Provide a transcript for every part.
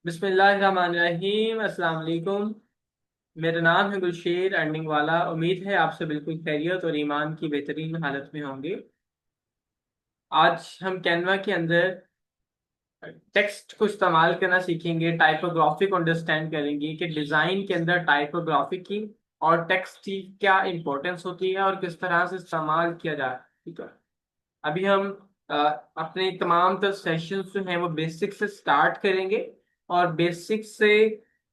बिस्मिल्लाहिर्रहमानिर्रहीम। अस्सलाम वालेकुम। मेरा नाम है गुलशेर अर्निंग वाला। उम्मीद है आप सब बिल्कुल खैरियत और ईमान की बेहतरीन हालत में होंगे। आज हम कैनवा के अंदर टेक्स्ट को इस्तेमाल करना सीखेंगे, टाइपोग्राफी को अंडरस्टैंड करेंगे कि डिज़ाइन के अंदर टाइपोग्राफी की और टेक्स्ट की क्या इंपॉर्टेंस होती है और किस तरह से इस्तेमाल किया जाए। ठीक है। अभी हम अ, अपने तमाम तर सेशंस जो हैं वो बेसिक से स्टार्ट करेंगे और बेसिक से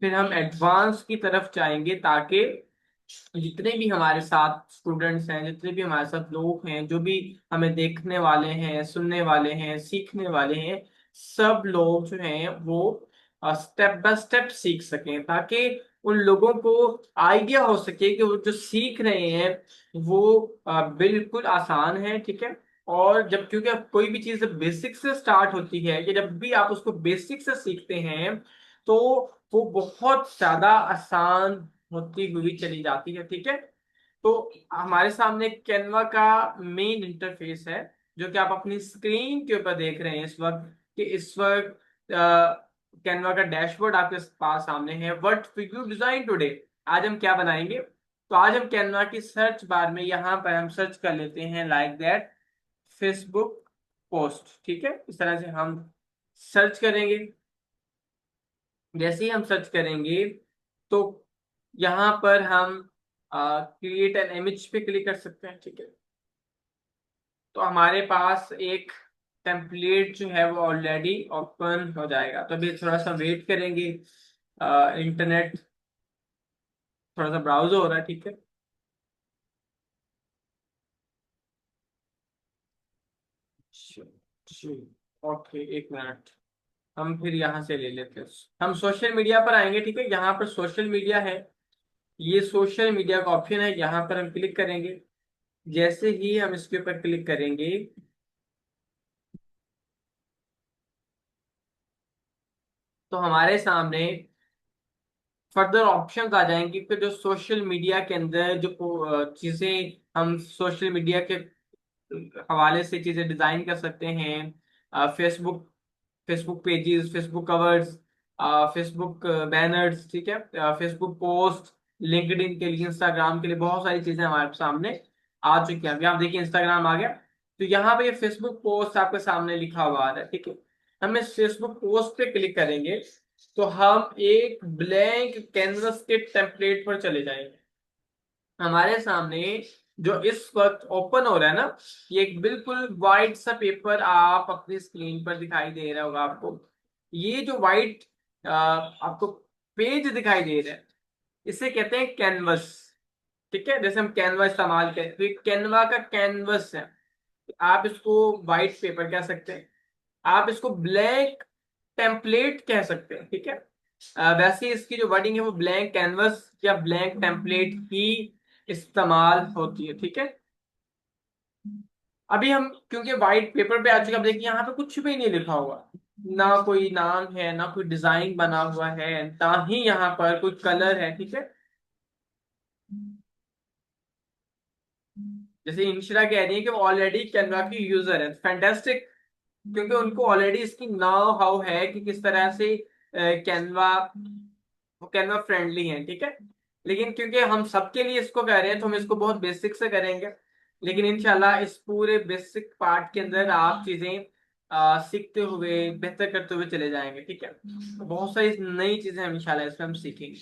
फिर हम एडवांस की तरफ जाएंगे, ताकि जितने भी हमारे साथ स्टूडेंट्स हैं, जितने भी हमारे साथ लोग हैं, जो भी हमें देखने वाले हैं, सुनने वाले हैं, सीखने वाले हैं, सब लोग जो हैं वो स्टेप बाय स्टेप सीख सकें, ताकि उन लोगों को आइडिया हो सके कि वो जो सीख रहे हैं वो बिल्कुल आसान है। ठीक है। और जब क्योंकि अब कोई भी चीज बेसिक से स्टार्ट होती है, कि जब भी आप उसको बेसिक से सीखते हैं तो वो बहुत ज्यादा आसान होती हुई चली जाती है। ठीक है। तो हमारे सामने कैनवा का मेन इंटरफेस है, जो कि आप अपनी स्क्रीन के ऊपर देख रहे हैं इस वक्त। कि इस वक्त कैनवा का डैशबोर्ड आपके पास सामने है। What will you design today? आज हम क्या बनाएंगे? तो आज हम कैनवा की सर्च बार में यहाँ पर हम सर्च कर लेते हैं लाइक दैट फेसबुक पोस्ट। ठीक है। इस तरह से हम सर्च करेंगे। जैसे ही हम सर्च करेंगे तो यहाँ पर हम क्रिएट एन इमेज पे क्लिक कर सकते हैं। ठीक है। तो हमारे पास एक टेम्पलेट जो है वो ऑलरेडी ओपन हो जाएगा। तो अभी थोड़ा सा वेट करेंगे। इंटरनेट थोड़ा सा ब्राउज हो रहा है। ठीक है। ओके, एक मिनट। हम फिर यहाँ से ले लेते हैं। हम सोशल मीडिया पर आएंगे। ठीक है। यहाँ पर सोशल मीडिया है। ये सोशल मीडिया का ऑप्शन है, यहाँ पर हम क्लिक करेंगे। जैसे ही हम इसके ऊपर क्लिक करेंगे तो हमारे सामने फर्दर ऑप्शंस आ जाएंगी कि जो सोशल मीडिया के अंदर जो चीजें हम सोशल मीडिया के हवाले से चीजें डिजाइन कर सकते हैं। Facebook Facebook pages, Facebook covers, Facebook banners. ठीक है। फेसबुक पोस्ट, लिंक्डइन के लिए, इंस्टाग्राम के लिए बहुत सारी चीजें हमारे सामने आ चुकी हैं। अभी आप देखिए इंस्टाग्राम आ गया। तो यहाँ पे ये फेसबुक पोस्ट आपके सामने लिखा हुआ आ रहा है। ठीक है। हम इस फेसबुक पोस्ट पे क्लिक करेंगे तो हम एक ब्लैंक कैनवस के टेम्पलेट पर चले जाएंगे। हमारे सामने जो इस वक्त ओपन हो रहा है ना, ये एक बिल्कुल वाइट सा पेपर आप अपनी स्क्रीन पर दिखाई दे रहा होगा आपको। ये जो वाइट आपको पेज दिखाई दे रहा है, इसे कहते हैं कैनवस। ठीक है। जैसे हम कैनवा इस्तेमाल करें तो ये कैनवा का कैनवस है। आप इसको वाइट पेपर कह सकते हैं, आप इसको ब्लैंक टेम्पलेट कह सकते हैं। ठीक है। वैसे इसकी जो वर्डिंग है वो ब्लैंक कैनवस या ब्लैंक टेम्पलेट ही इस्तेमाल होती है। ठीक है। अभी हम क्योंकि व्हाइट पेपर पे आ चुके हैं, अब देखिए यहाँ पे कुछ भी नहीं लिखा हुआ। ना कोई नाम है, ना कोई डिजाइन बना हुआ है, ना ही यहाँ पर कोई कलर है। ठीक है। जैसे इंशिरा कह रही है कि वो ऑलरेडी कैनवा की यूजर है, फैंटास्टिक। क्योंकि उनको ऑलरेडी इसकी नाउ हाउ है कि किस तरह से कैनवा वो कैनवा फ्रेंडली है। ठीक है। लेकिन क्योंकि हम सबके लिए इसको कर रहे हैं तो हम इसको बहुत बेसिक से करेंगे। लेकिन इंशाल्लाह इस पूरे बेसिक पार्ट के अंदर आप चीजें सीखते हुए बेहतर करते हुए चले जाएंगे। ठीक है। तो बहुत सारी नई चीजें हम इंशाल्लाह इसमें हम सीखेंगे।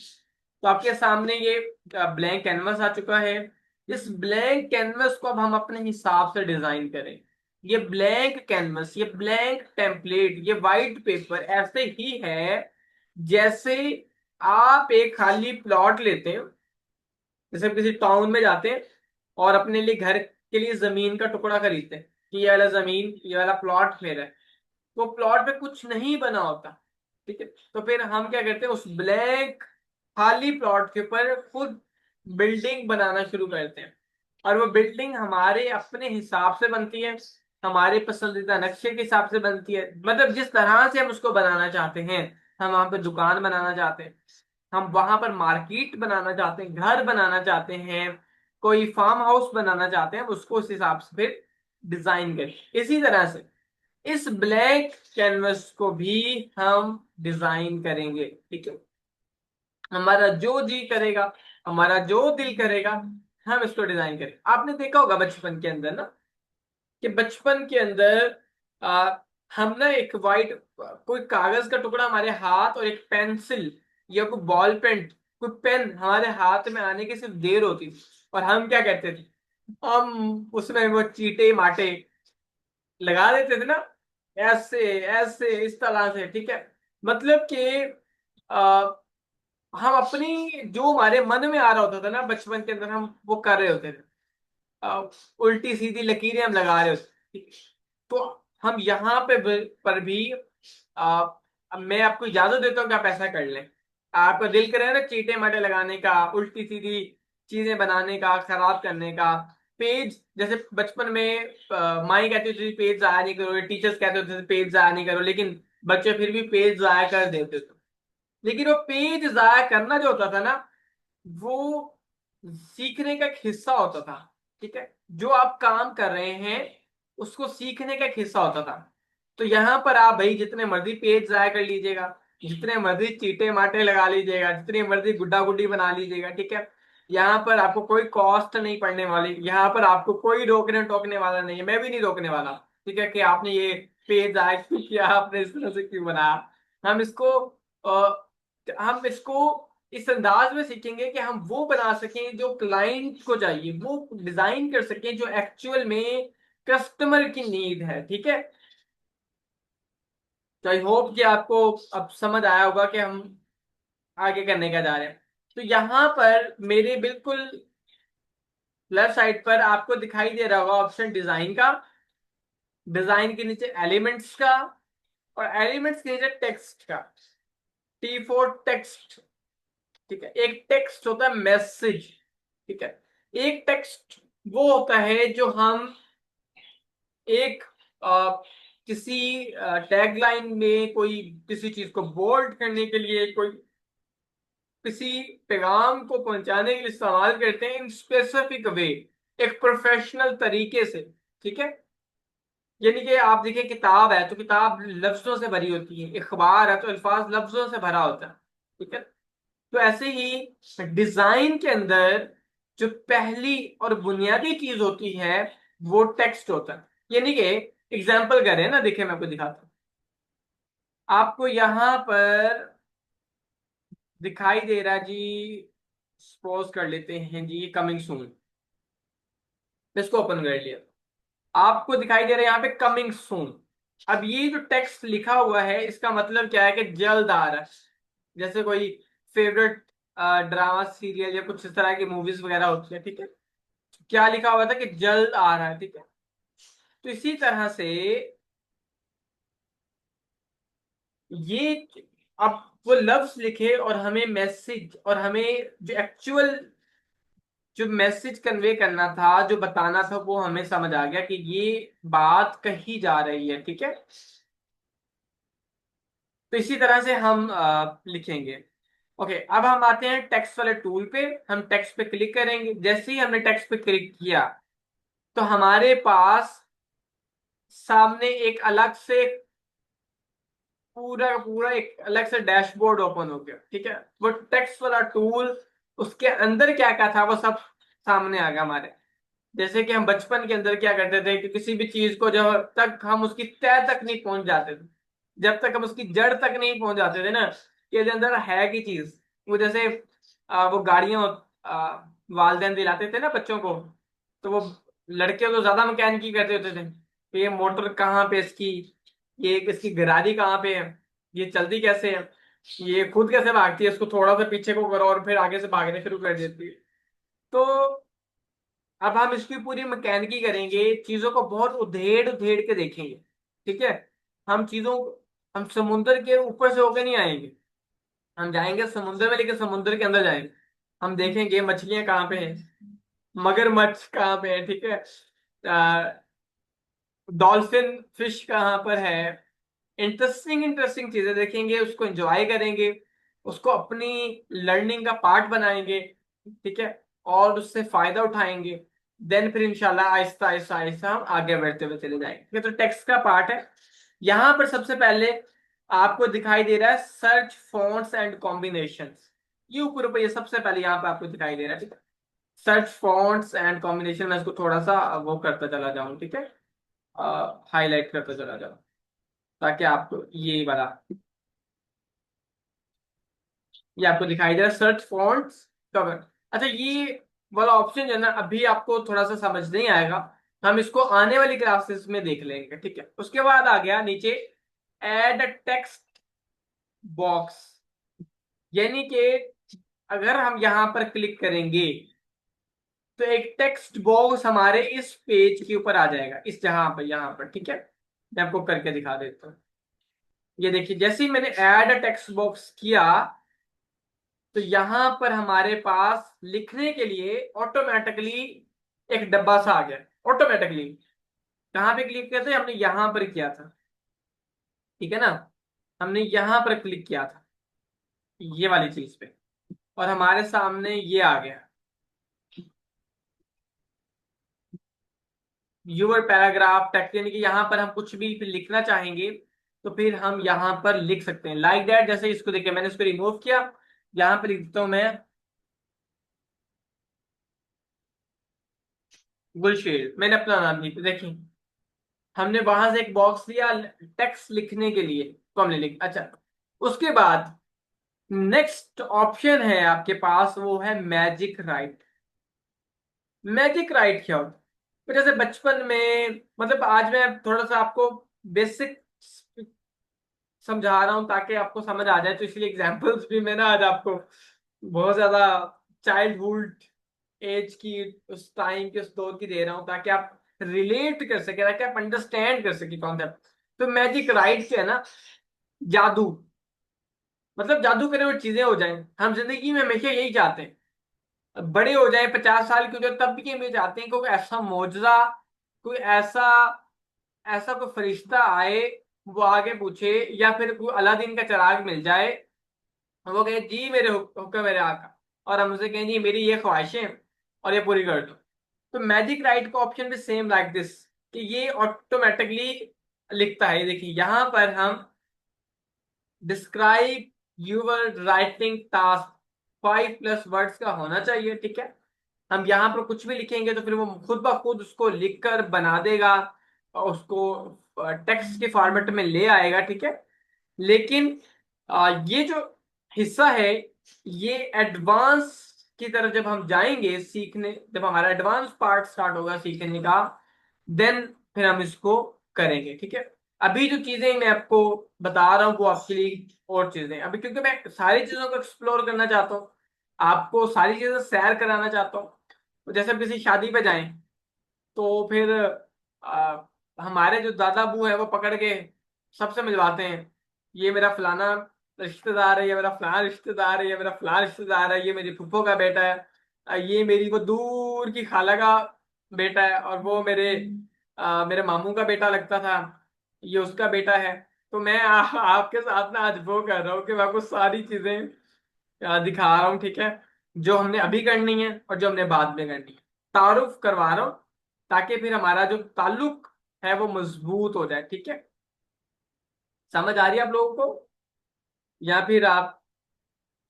तो आपके सामने ये ब्लैंक कैनवस आ चुका है। इस ब्लैंक कैनवस को अब हम अपने हिसाब से डिजाइन करें। ये ब्लैंक कैनवस, ये ब्लैंक टेम्पलेट, ये वाइट पेपर ऐसे ही है जैसे आप एक खाली प्लॉट लेते हैं। जैसे हम किसी टाउन में जाते हैं और अपने लिए घर के लिए जमीन का टुकड़ा खरीदते हैं कि ये वाला जमीन, ये वाला प्लॉट मेरा है। तो प्लॉट पे कुछ नहीं बना होता। ठीक है। तो फिर हम क्या करते हैं, उस ब्लैंक खाली प्लॉट के ऊपर खुद बिल्डिंग बनाना शुरू करते हैं। और वो बिल्डिंग हमारे अपने हिसाब से बनती है, हमारे पसंदीदा नक्शे के हिसाब से बनती है। मतलब जिस तरह से हम उसको बनाना चाहते हैं, हम वहां पे दुकान बनाना चाहते हैं, हम वहां पर मार्केट बनाना चाहते हैं, घर बनाना चाहते हैं, कोई फार्म हाउस बनाना चाहते हैं, उसको उस हिसाब से फिर डिजाइन करें। इसी तरह से इस ब्लैक कैनवस को भी हम डिजाइन करेंगे। ठीक है, हमारा जो जी करेगा, हमारा जो दिल करेगा, हम इसको डिजाइन करें। आपने देखा होगा बचपन के अंदर ना, कि बचपन के अंदर आ, हम ना एक वाइट कोई कागज का टुकड़ा हमारे हाथ और एक पेंसिल या कोई बॉल पेन, कोई पेन हमारे हाथ में आने की सिर्फ देर होती थी, और हम क्या कहते थे, हम उसमें वो चीटे माटे लगा देते थे ना, ऐसे ऐसे इस तरह से। ठीक है, मतलब कि हम अपनी जो हमारे मन में आ रहा होता था ना बचपन के अंदर, हम वो कर रहे होते थे। उल्टी सीधी लकीरें हम लगा रहे होते थे। तो हम यहाँ पे पर भी आ, अब मैं आपको इजाजत देता हूँ कि आप ऐसा कर लें। आपका दिल करे ना चीटे माटे लगाने का, उल्टी सीधी चीजें बनाने का, खराब करने का, पेज जैसे बचपन में माई कहती होती थी पेज जाया नहीं करो, टीचर्स कहते होते थे पेज जाया नहीं करो, लेकिन बच्चे फिर भी पेज जाया कर देते थे। लेकिन वो पेज जाया करना जो होता था ना, वो सीखने का एक हिस्सा होता था। ठीक है, जो आप काम कर रहे हैं उसको सीखने का एक हिस्सा होता था। तो यहाँ पर आप भाई जितने मर्जी पेज जाया कर लीजिएगा, जितने मर्जी चीटे माटे लगा लीजिएगा, जितनी मर्जी गुड्डा गुड्डी बना लीजिएगा, ठीक है, यहाँ पर आपको कोई कॉस्ट नहीं पड़ने वाली, यहाँ पर आपको कोई रोकने टोकने वाला नहीं है, मैं भी नहीं रोकने वाला। ठीक है, कि आपने ये पेज जाया क्यों किया, आपने इस तरह से क्यों बनाया। हम इसको हम इसको इस अंदाज में सीखेंगे कि हम वो बना सकें जो क्लाइंट को चाहिए, वो डिजाइन कर सकें जो एक्चुअल में कस्टमर की नीड है। ठीक है, तो आई होप कि आपको अब समझ आया होगा कि हम आगे करने का जा रहे हैं। तो यहाँ पर मेरे बिल्कुल लेफ्ट साइड पर आपको दिखाई दे रहा होगा ऑप्शन डिजाइन का, डिजाइन के नीचे एलिमेंट्स का, और एलिमेंट्स के नीचे टेक्स्ट का, टी फोर टेक्स्ट। ठीक है, एक टेक्स्ट होता है मैसेज। ठीक है, एक टेक्स्ट वो होता है जो हम एक किसी टैगलाइन में कोई किसी चीज को बोल्ड करने के लिए, कोई किसी पैगाम को पहुंचाने के लिए इस्तेमाल करते हैं इन स्पेसिफिक वे, एक प्रोफेशनल तरीके से। ठीक है, यानी कि आप देखिए किताब है तो किताब लफ्जों से भरी होती है, अखबार है तो अल्फाज लफ्जों से भरा होता है। ठीक है, तो ऐसे ही डिजाइन के अंदर जो पहली और बुनियादी चीज होती है वो टेक्स्ट होता है। यानी कि एग्जाम्पल करें ना, देखिए मैं आपको दिखाता हूँ। आपको यहां पर दिखाई दे रहा है जी, सपोज कर लेते हैं जी कमिंग सून, इसको ओपन कर लिया, आपको दिखाई दे रहा है यहाँ पे कमिंग सून। अब ये जो टेक्स्ट लिखा हुआ है इसका मतलब क्या है कि जल्द आ रहा है। जैसे कोई फेवरेट ड्रामा सीरियल या कुछ इस तरह की मूवीज वगैरह होती है। ठीक है, क्या लिखा हुआ था कि जल्द आ रहा है। ठीक है, तो इसी तरह से ये अब वो लफ्ज लिखे और हमें मैसेज, और हमें जो एक्चुअल जो मैसेज कन्वे करना था, जो बताना था, वो हमें समझ आ गया कि ये बात कही जा रही है। ठीक है, तो इसी तरह से हम लिखेंगे। ओके, अब हम आते हैं टेक्स्ट वाले टूल पे। हम टेक्स्ट पे क्लिक करेंगे, जैसे ही हमने टेक्स्ट पे क्लिक किया तो हमारे पास सामने एक अलग से पूरा का पूरा एक अलग से डैशबोर्ड ओपन हो गया। ठीक है, वो टेक्स्ट वाला टूल, उसके अंदर क्या क्या था वो सब सामने आ गया हमारे। जैसे कि हम बचपन के अंदर क्या करते थे कि किसी भी चीज को जब तक हम उसकी तह तक नहीं पहुंच जाते थे, जब तक हम उसकी जड़ तक नहीं पहुंच जाते थे ना, कि इसके अंदर है की चीज, वो जैसे वो गाड़ियां वालदेन दिलाते थे ना बच्चों को, तो वो लड़के तो ज्यादा मैकेनिकी करते होते थे कि ये मोटर कहाँ पे इसकी, ये इसकी गरारी कहाँ पे है, ये चलती कैसे है, ये खुद कैसे भागती है, इसको थोड़ा सा पीछे को करो और फिर आगे से भागने शुरू कर देती है। तो अब हम इसकी पूरी मैकेनिकी करेंगे, चीजों को बहुत उधेड़ उधेड़ के देखेंगे। ठीक है, हम चीजों हम समुद्र के ऊपर से होकर नहीं आएंगे, हम जाएंगे समुद्र में, लेकिन समुद्र के अंदर जाएंगे। हम देखेंगे मछलियां कहाँ पे हैं, मगरमच्छ कहाँ पे है, ठीक है, डॉल्फिन फिश कहाँ पर है। इंटरेस्टिंग इंटरेस्टिंग चीजें देखेंगे, उसको एंजॉय करेंगे, उसको अपनी लर्निंग का पार्ट बनाएंगे। ठीक है, और उससे फायदा उठाएंगे। देन फिर इंशाल्लाह आहिस्ता आहिस्ता आहिस्ता हम आगे बढ़ते हुए चले जाएंगे। ठीक है, तो टेक्स्ट का पार्ट है। यहां पर सबसे पहले आपको दिखाई दे रहा है सर्च फॉन्ट्स एंड कॉम्बिनेशंस। ये ऊपर ऊपर ये सबसे पहले यहाँ पे आपको दिखाई दे रहा है, ठीक है। सर्च फॉन्ट्स एंड कॉम्बिनेशन, मैं इसको थोड़ा सा वो करता चला जाऊं, ठीक है, हाईलाइट करता चला जाऊं ताकि आपको ये वाला, ये आपको दिखाई दे रहा है सर्च फॉन्ट्स कवर। अच्छा, ये वाला ऑप्शन जो है ना अभी आपको थोड़ा सा समझ नहीं आएगा, हम इसको आने वाली क्लासेस में देख लेंगे, ठीक है। उसके बाद आ गया नीचे एड टेक्स्ट बॉक्स, यानी कि अगर हम यहां पर क्लिक करेंगे तो एक टेक्स्ट बॉक्स हमारे इस पेज के ऊपर आ जाएगा, इस जहां पर, यहां पर, ठीक है। मैं आपको करके दिखा देता हूँ। ये देखिए, जैसे ही मैंने ऐड टेक्स्ट बॉक्स किया तो यहां पर हमारे पास लिखने के लिए ऑटोमेटिकली एक डब्बा सा आ गया, ऑटोमेटिकली। कहाँ पे क्लिक किया था? हमने यहां पर किया था, ठीक है ना। हमने यहां पर क्लिक किया था ये वाली चीज पे, और हमारे सामने ये आ गया यूर पैराग्राफ टेक्स्ट, यानी कि यहाँ पर हम कुछ भी लिखना चाहेंगे तो फिर हम यहाँ पर लिख सकते हैं लाइक दैट। जैसे इसको देखिए, मैंने इसको रिमूव किया, यहाँ पर लिख देता हूँ मैं गुलशेर, मैंने अपना नाम लिख, देखिए हमने वहां से एक बॉक्स दिया टेक्स्ट लिखने के लिए, तो हमने लिख, अच्छा। उसके बाद नेक्स्ट ऑप्शन है आपके पास, वो है मैजिक राइट। मैजिक राइट क्या होता है? तो जैसे बचपन में, मतलब आज मैं थोड़ा सा आपको बेसिक समझा रहा हूं ताकि आपको समझ आ जाए, तो इसलिए एग्जांपल्स भी मैं ना आज आपको बहुत ज्यादा चाइल्डहुड एज की, उस टाइम के, उस दौर की दे रहा हूं ताकि आप रिलेट कर सके, ताकि आप अंडरस्टैंड कर सके कॉन्सेप्ट। तो मैजिक राइट से है ना, जादू, मतलब जादू करे हुए चीजें हो जाएं। हम जिंदगी में हमेशा यही चाहते हैं, बड़े हो जाए, 50 साल के हो जाए, तब भी हमें चाहते हैं कोई ऐसा मौजजा, कोई ऐसा ऐसा कोई फरिश्ता आए, वो आगे पूछे, या फिर कोई अलादीन का चिराग मिल जाए, वो कहे जी मेरे हुक्म मेरे आका, और हम उसे कहें जी मेरी ये ख्वाहिशें और ये पूरी कर दो। तो मैजिक राइट का ऑप्शन भी सेम लाइक दिस, कि ये ऑटोमेटिकली लिखता है। देखिए यहाँ पर हम describe your writing task, 5+ words का होना चाहिए, ठीक है। हम यहाँ पर कुछ भी लिखेंगे तो फिर वो खुद ब खुद उसको लिखकर बना देगा और उसको टेक्स्ट के फॉर्मेट में ले आएगा, ठीक है। लेकिन ये जो हिस्सा है, ये एडवांस की तरफ जब हम जाएंगे सीखने, जब हमारा एडवांस पार्ट स्टार्ट होगा सीखने का, देन फिर हम इसको करेंगे, ठीक है। अभी जो चीजें मैं आपको बता रहा हूँ वो आपके लिए और चीजें, अभी क्योंकि मैं सारी चीजों को एक्सप्लोर करना चाहता हूँ, आपको सारी चीजें शेयर कराना चाहता हूँ। तो जैसे हम किसी शादी पे जाएं तो फिर आ, हमारे जो दादा बू है वो पकड़ के सबसे मिलवाते हैं, ये मेरा फलाना रिश्तेदार है, ये मेरा फलाना रिश्तेदार है, ये मेरा फलाना रिश्तेदार है, ये मेरी फूफो का बेटा है, ये मेरी वो दूर की खाला का बेटा है, और वो मेरे मामू का बेटा लगता था, ये उसका बेटा है। तो मैं आपके साथ ना आज वो कर रहा हूँ कि मैं आपको सारी चीजें दिखा रहा हूँ, ठीक है, जो हमने अभी करनी है और जो हमने बाद में करनी है, तारुफ करवा रहा हूँ ताकि फिर हमारा जो ताल्लुक है वो मजबूत हो जाए, ठीक है। समझ आ रही है आप लोगों को? या फिर आप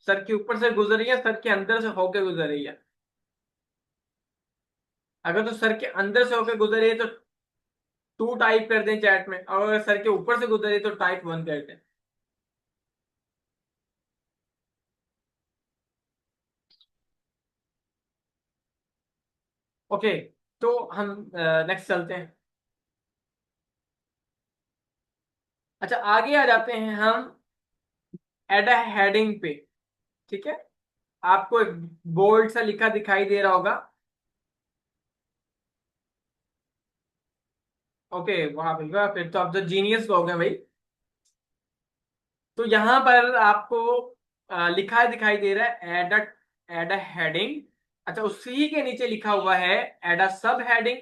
सर के ऊपर से गुजर रही है, सर के अंदर से होके गुजर रही है? अगर तो सर के अंदर से होके गुजर रही है तो 2 टाइप कर दें चैट में, और अगर सर के ऊपर से गुजर रही है तो टाइप 1 कर दें। ओके, तो हम नेक्स्ट चलते हैं। अच्छा, आगे आ जाते हैं हम एड अ हेडिंग पे, ठीक है। आपको एक बोल्ड सा लिखा दिखाई दे रहा होगा, ओके, वहां पे वाह, फिर तो आप तो जीनियस लोग हैं भाई। तो यहां पर आपको लिखा दिखाई दे रहा है एड अ हेडिंग। अच्छा, उसी के नीचे लिखा हुआ है एड अ सब हेडिंग,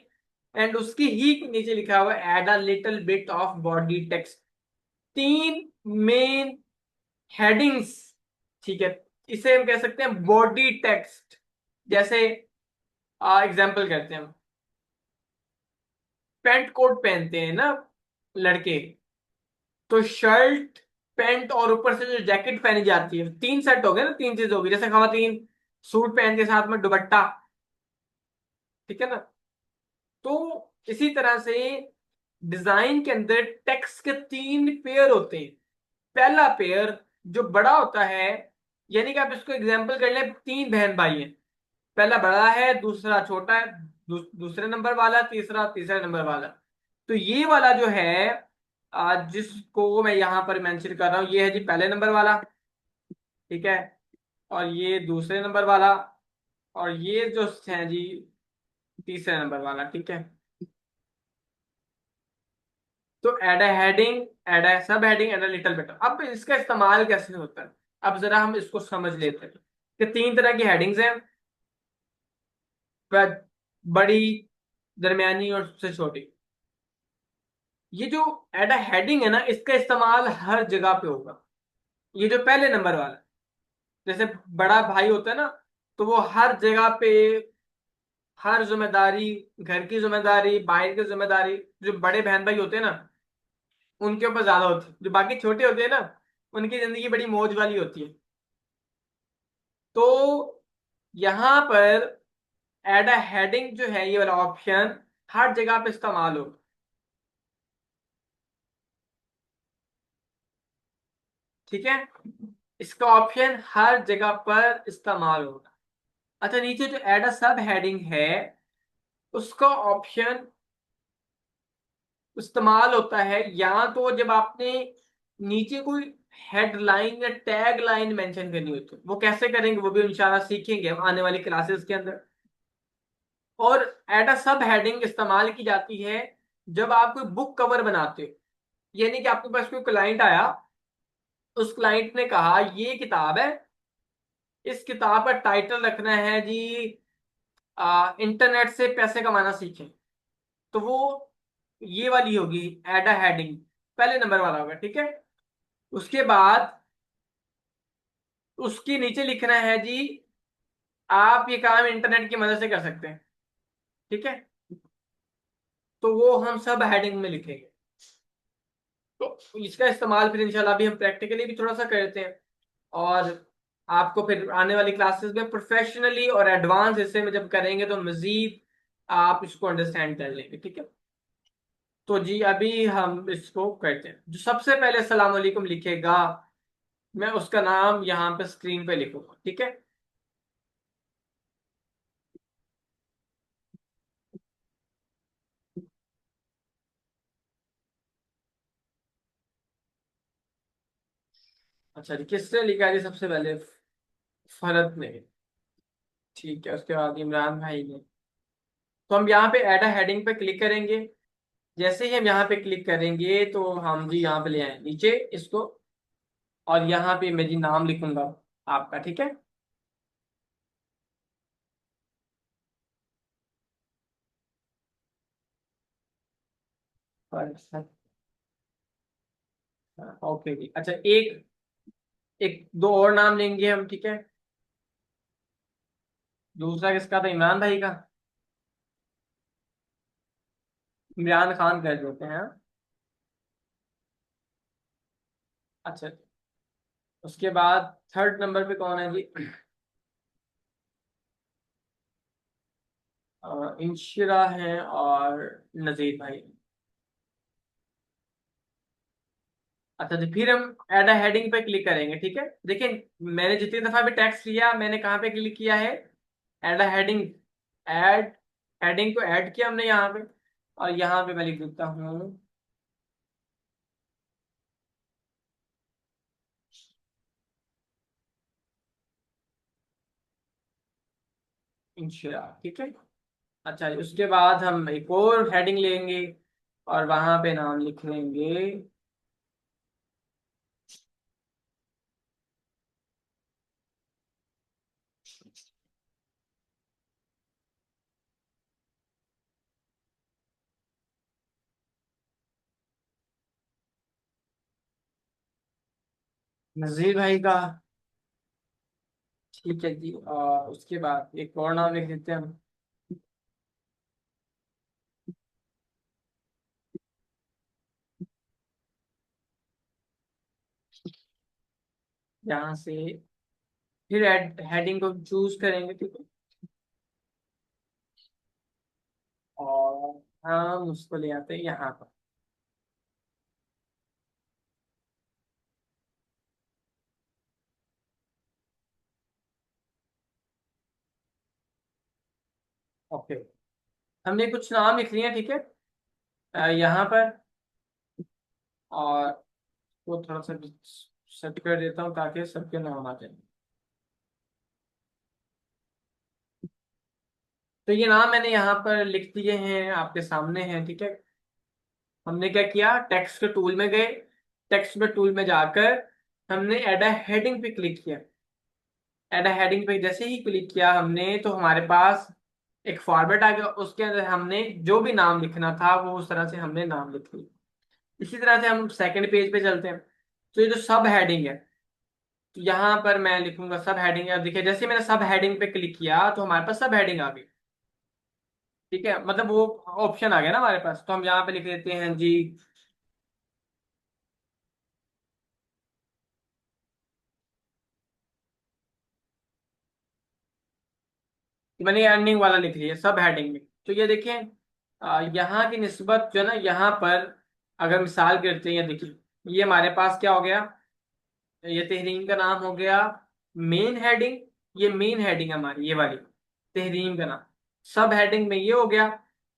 एंड उसके ही के नीचे लिखा हुआ है add a little bit of body text. 3 main headings, ठीक है। इसे हम कह सकते हैं बॉडी टेक्स्ट। जैसे एग्जाम्पल करते हैं, हम पैंट कोट पहनते हैं ना लड़के, तो शर्ट, पैंट और ऊपर से जो जैकेट पहनी जाती है, तीन सेट हो गए ना, तीन चीज होगी। जैसे खवातीन सूट पहन के साथ में दुपट्टा, ठीक है ना। तो इसी तरह से डिजाइन के अंदर टेक्स्ट के तीन पेयर होते हैं। पहला पेयर जो बड़ा होता है, यानी कि आप इसको एग्जांपल कर लें, तीन बहन भाई हैं, पहला बड़ा है, दूसरा छोटा है, दूसरे नंबर वाला, तीसरा तीसरे नंबर वाला। तो ये वाला जो है, जिसको मैं यहां पर मेंशन कर रहा हूं, ये है जी पहले नंबर वाला, ठीक है। और ये दूसरे नंबर वाला, और ये जो है जी तीसरे नंबर वाला, ठीक है। तो add a heading, add a subheading, add a little bit. अब इसका इस्तेमाल कैसे होता है, अब जरा हम इसको समझ लेते हैं कि तीन तरह की हेडिंग्स हैं, बड़ी, दरमियानी और सबसे छोटी। ये जो एड अ हेडिंग है ना, इसका इस्तेमाल हर जगह पे होगा। ये जो पहले नंबर वाला, जैसे बड़ा भाई होता है ना, तो वो हर जगह पे, हर जिम्मेदारी, घर की जिम्मेदारी, बाहर की जिम्मेदारी, जो बड़े बहन भाई होते हैं ना, उनके ऊपर ज्यादा होती है। जो बाकी छोटे होते हैं ना, उनकी जिंदगी बड़ी मौज वाली होती है। तो यहाँ पर एड अ हेडिंग जो है, ये वाला ऑप्शन हर जगह पे इस्तेमाल होगा, ठीक है। इसका ऑप्शन हर जगह पर इस्तेमाल होगा। अच्छा, नीचे जो एड अ सब हेडिंग है, उसका ऑप्शन इस्तेमाल होता है या तो जब आपने नीचे कोई हेडलाइन या टैग लाइन मेंशन करनी होती है। वो कैसे करेंगे, वो भी इंशाल्लाह सीखेंगे हम आने वाली क्लासेस के अंदर। और एड अ सब हेडिंग इस्तेमाल की जाती है जब आप कोई बुक कवर बनाते हो, यानी कि आपके पास कोई क्लाइंट आया, उस क्लाइंट ने कहा ये किताब है, इस किताब का टाइटल रखना है जी इंटरनेट से पैसे कमाना सीखें। तो वो ये वाली होगी एड अ हेडिंग, पहले नंबर वाला होगा, ठीक है। उसके बाद उसके नीचे लिखना है जी आप ये काम इंटरनेट की मदद से कर सकते हैं, ठीक है। तो वो हम सब हेडिंग में लिखेंगे। तो इसका इस्तेमाल फिर इंशाल्लाह भी हम प्रैक्टिकली भी थोड़ा सा करते हैं, और आपको फिर आने वाली क्लासेस में प्रोफेशनली और एडवांस हिस्से में जब करेंगे तो मजीद आप इसको अंडरस्टैंड कर लेंगे, ठीक है। तो जी अभी हम इसको करते हैं। जो सबसे पहले अस्सलाम वालेकुम लिखेगा, मैं उसका नाम यहाँ पे स्क्रीन पे लिखूंगा, ठीक है। अच्छा जी, किसने लिखा है जी सबसे पहले? फरत ने, ठीक है। उसके बाद इमरान भाई ने। तो हम यहाँ पे एड हेडिंग पे क्लिक करेंगे। जैसे ही हम यहाँ पे क्लिक करेंगे तो हम जी यहाँ पे ले आए नीचे इसको, और यहाँ पे मैं जी नाम लिखूंगा आपका, ठीक है। ओके जी। अच्छा, एक एक दो और नाम लेंगे हम, ठीक है। दूसरा किसका था? इमरान भाई का। इमरान खान कर देते हैं, हाँ? अच्छा, उसके बाद थर्ड नंबर पे कौन है जी? इंशिरा है और नजीर भाई। अच्छा जी, फिर हम एड अ हेडिंग पे क्लिक करेंगे, ठीक है। देखिए, मैंने जितनी दफा भी टेक्स्ट लिया, मैंने कहाँ पे क्लिक किया है? Add a heading. Add heading को ऐड किया हमने यहाँ पे, और यहाँ पे मैं लिख देता हूँ इंशिरा, ठीक है। अच्छा, उसके बाद हम एक और हेडिंग लेंगे और वहां पे नाम लिख लेंगे नजीर भाई का, ठीक है जी। और उसके बाद एक और नाम लिख देते हैं हम। यहाँ से फिर हेडिंग को चूज करेंगे, ठीक है। और हम उसको ले आते हैं यहाँ पर। ओके, हमने कुछ नाम लिख लिए हैं, ठीक है, यहाँ पर। और वो थोड़ा सा सेट कर देता हूँ ताकि सबके नाम आ जाए। तो ये नाम मैंने यहाँ पर लिख दिए हैं, आपके सामने हैं, ठीक है। हमने क्या किया, टेक्स्ट टूल में गए, टेक्स्ट में टूल में जाकर हमने एड अ हेडिंग पे क्लिक किया। एड अ हेडिंग पे जैसे ही क्लिक किया हमने, तो हमारे पास एक फॉर्मेट आ गया, उसके अंदर हमने जो भी नाम लिखना था वो उस तरह से हमने नाम लिख लिया। इसी तरह से हम सेकंड पेज पे चलते हैं। तो ये जो सब हेडिंग है, तो यहाँ पर मैं लिखूंगा सब हेडिंग है। देखिए जैसे मैंने सब हेडिंग पे क्लिक किया तो हमारे पास सब हेडिंग आ गई, ठीक है, मतलब वो ऑप्शन आ गया ना हमारे पास। तो हम यहाँ पे लिख देते हैं जी, मैंने अर्निंग वाला लिख लिया सब हेडिंग में। तो ये देखिए, यहाँ की निस्बत जो है ना, यहाँ पर अगर मिसाल करते हैं, ये देखिए, ये हमारे पास क्या हो गया, ये तहरीन का नाम हो गया मेन हेडिंग। ये मेन हेडिंग हमारी ये वाली तहरीन का नाम। सब हेडिंग में ये हो गया,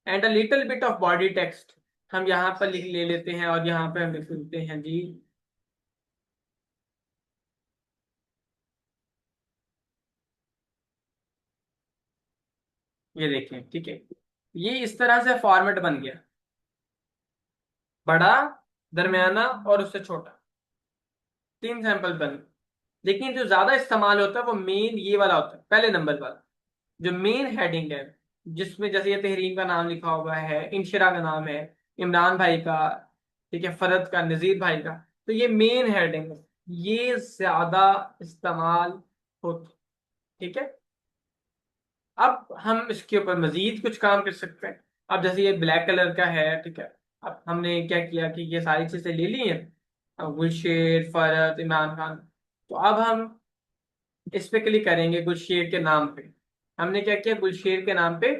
and a little bit of body text हम यहाँ पर लिख ले लेते हैं, और यहाँ पे हम लिख लेते हैं जी, ये देखें, ठीक है। ये इस तरह से फॉर्मेट बन गया, बड़ा, दरमियाना और उससे छोटा, तीन सैंपल बन। लेकिन जो ज्यादा इस्तेमाल होता है वो मेन ये वाला होता है, पहले नंबर वाला, जो मेन हेडिंग है, जिसमें जैसे ये तहरीन का नाम लिखा हुआ है, इंशिरा का नाम है, इमरान भाई का, ठीक है, फरद का, नजीर भाई का। तो ये मेन हेडिंग है, ये ज्यादा इस्तेमाल होती, ठीक है। अब हम इसके ऊपर मजीद कुछ काम कर सकते हैं। अब जैसे ये ब्लैक कलर का है, ठीक है। अब हमने क्या किया कि ये सारी चीजें ले ली हैं, अब गुलशेर, फरद, इमरान खान। तो अब हम इस पे क्लिक करेंगे गुलशेर के नाम पे। हमने क्या किया, गुलशेर के नाम पे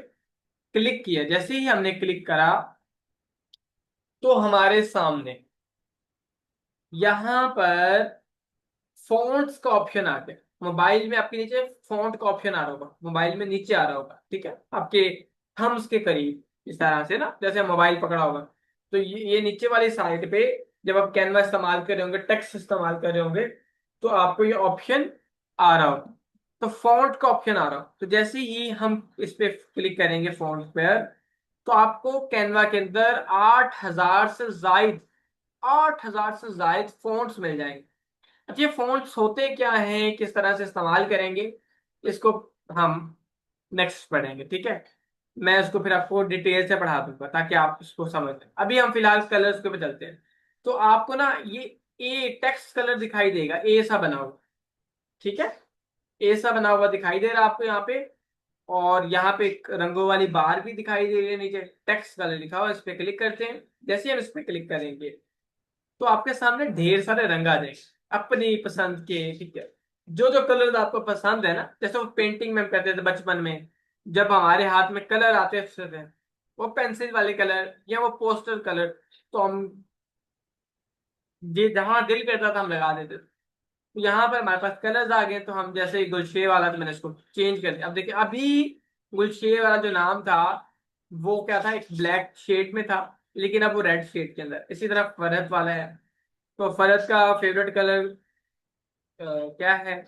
क्लिक किया। जैसे ही हमने क्लिक करा तो हमारे सामने यहाँ पर फॉन्ट्स का ऑप्शन आ गया। मोबाइल में आपके नीचे फॉन्ट का ऑप्शन आ रहा होगा, मोबाइल में नीचे आ रहा होगा, ठीक है, आपके थम्स के करीब, इस तरह से ना, जैसे मोबाइल पकड़ा होगा। तो ये नीचे वाली साइड पे जब आप कैनवा इस्तेमाल कर रहे होंगे, टेक्स्ट इस्तेमाल कर रहे होंगे, तो आपको ये ऑप्शन आ रहा होगा। तो फॉन्ट का ऑप्शन आ रहा हो, तो जैसे ही हम इस पे क्लिक करेंगे फॉन्ट पर, तो आपको कैनवा के अंदर 8,000 से जायद फॉन्ट्स मिल जाएंगे। अच्छा, ये फॉन्ट्स होते क्या हैं, किस तरह से इस्तेमाल करेंगे, इसको हम नेक्स्ट पढ़ेंगे, ठीक है। मैं इसको फिर आपको डिटेल से पढ़ा दूंगा ताकि आप इसको समझ लें। अभी हम फिलहाल कलर्स के ऊपर चलते हैं। तो आपको ना ये ए टेक्स्ट कलर दिखाई देगा, ए सा बना हुआ, ठीक है, ए सा बना हुआ दिखाई दे रहा है आपको यहाँ पे। और यहाँ पे एक रंगों वाली बार भी दिखाई दे रही है, नीचे टेक्स्ट कलर लिखा हुआ है, इस पे क्लिक करते हैं। जैसे ही हम इस पे क्लिक करेंगे तो आपके सामने ढेर सारे रंग आ जाएंगे अपनी पसंद के, ठीक है। जो जो कलर आपको पसंद है ना, जैसे वो पेंटिंग में हम करते थे बचपन में, जब हमारे हाथ में कलर आते थे, वो पेंसिल वाले कलर या वो पोस्टर कलर, तो हम ये जहां दिल करता था हम लगा देते थे। तो यहाँ पर हमारे पास कलर्स आ गए, तो हम जैसे गुलशे वाला, तो मैंने इसको चेंज कर दिया। अब देखिए, अभी गुलशे वाला जो नाम था वो क्या था, एक ब्लैक शेड में था, लेकिन अब वो रेड शेड के अंदर। इसी तरह फरहत वाला है, तो फरहत का फेवरेट कलर क्या है,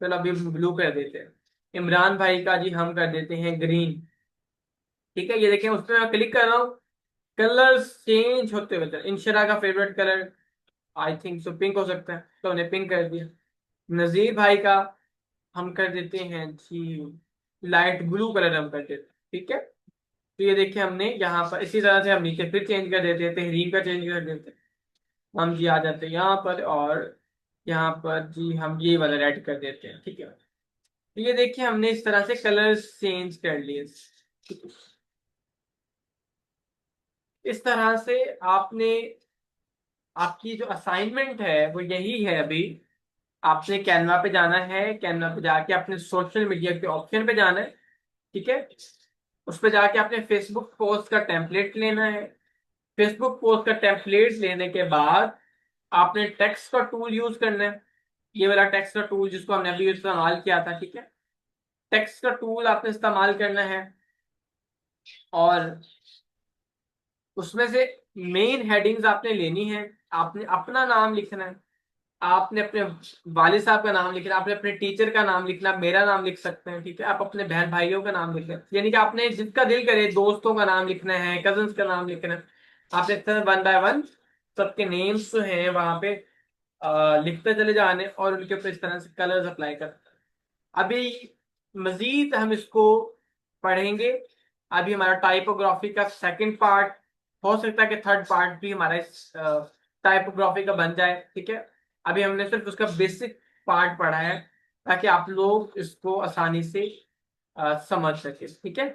चलो अभी ब्लू कर देते हैं। इमरान भाई का जी हम कर देते हैं ग्रीन, ठीक है। ये देखें, उस पर मैं क्लिक कर रहा हूँ, कलर चेंज होते हुए चल। इंशरा का favourite colour I think so pink हो सकता है, तो उन्हें पिंक कर दिया। नजीर भाई का हम कर देते हैं जी लाइट ब्लू कलर, हम कर देते हैं, ठीक है। तो ये देखिए, हमने यहाँ पर इसी तरह से हम नीचे फिर चेंज कर देते हैं, तहरीर का चेंज कर देते हैं। हम जी आ जाते हैं यहाँ पर, और यहाँ पर जी हम ये वाला रेड कर देते हैं, ठीक है। तो ये देखिए, हमने इस तरह से कलर्स चेंज कर लिए, ठीक है? इस तरह से आपने, आपकी जो असाइनमेंट है वो यही है अभी, आपने कैनवा पे जाना है, कैनवा पे जाके अपने सोशल मीडिया के ऑप्शन पे जाना है। ठीक है, उस पे जाके आपने फेसबुक पोस्ट का टेम्पलेट लेना है। फेसबुक पोस्ट का टेम्पलेट लेने के बाद आपने टेक्स्ट का टूल यूज करना है। ये वाला टेक्स्ट का टूल जिसको हमने अभी इस्तेमाल किया था, ठीक है। टेक्स्ट का टूल आपने इस्तेमाल करना है और उसमें से मेन हेडिंग्स आपने लेनी है। आपने अपना नाम लिखना है, आपने अपने वालिद साहब का नाम लिखना है, आपने अपने टीचर का नाम लिखना है, मेरा नाम लिख सकते हैं, ठीक है। आप अपने बहन भाइयों का नाम लिखना है, यानी कि आपने जिसका दिल करे दोस्तों का नाम लिखना है, कजन्स का नाम लिखना है। आपने इस तरह वन बाय वन सबके नेम्स जो हैं वहां पे लिखते चले जाने और उनके ऊपर इस तरह से कलर्स अप्लाई कर। अभी मजीद हम इसको पढ़ेंगे। अभी हमारा टाइपोग्राफी का सेकंड पार्ट, हो सकता है कि थर्ड पार्ट भी हमारा इस टाइपोग्राफी का बन जाए, ठीक है। अभी हमने सिर्फ उसका बेसिक पार्ट पढ़ा है ताकि आप लोग इसको आसानी से समझ सके, ठीक है।